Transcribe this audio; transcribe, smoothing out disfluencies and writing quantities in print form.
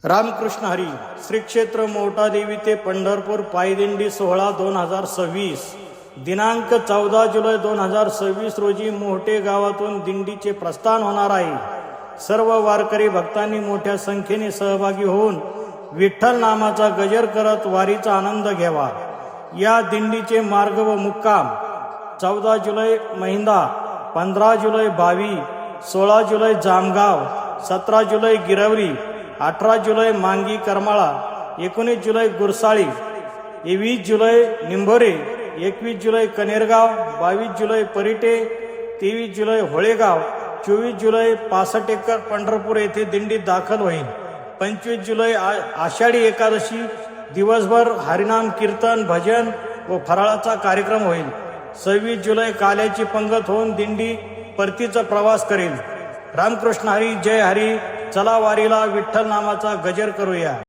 रामकृष्ण हरी. श्री क्षेत्र मोहटादेवी ते पंढरपूर पायदिंडी सोहळा 2026 दिनांक 14 जुलै 2026 रोजी मोहटे गावातून दिंडीचे प्रस्थान होणार आहे. सर्व वारकरी भक्तांनी मोठ्या संख्येने सहभागी होऊन विठ्ठल नामाचा गजर करत वारीचा आनंद घ्यावा. या दिंडीचे मार्ग व मुक्काम 14 जुलै महिंदा, 15 जुलै भावी, 16 जुलै जामगाव, 17 जुलै गिरवली, 18 जुलै मांगी करमाळा, 19 जुलै गुरसाळी, 20 जुलै निंभोरे, 21 जुलै कनेरगाव, 22 जुलै परिटे, 23 जुलै होळेगाव, 24 जुलै पासटेकर पंढरपूर येथे दिंडी दाखल होईल. 25 जुलै आषाढी एकादशी दिवसभर हरिनाम कीर्तन, भजन व फराळाचा कार्यक्रम होईल. 26 जुलै काल्याची पंगत होऊन दिंडी परतीचा प्रवास करेल. रामकृष्ण हरी. जय हरी. चला वारीला विठ्ठल नामाचा गजर करूया.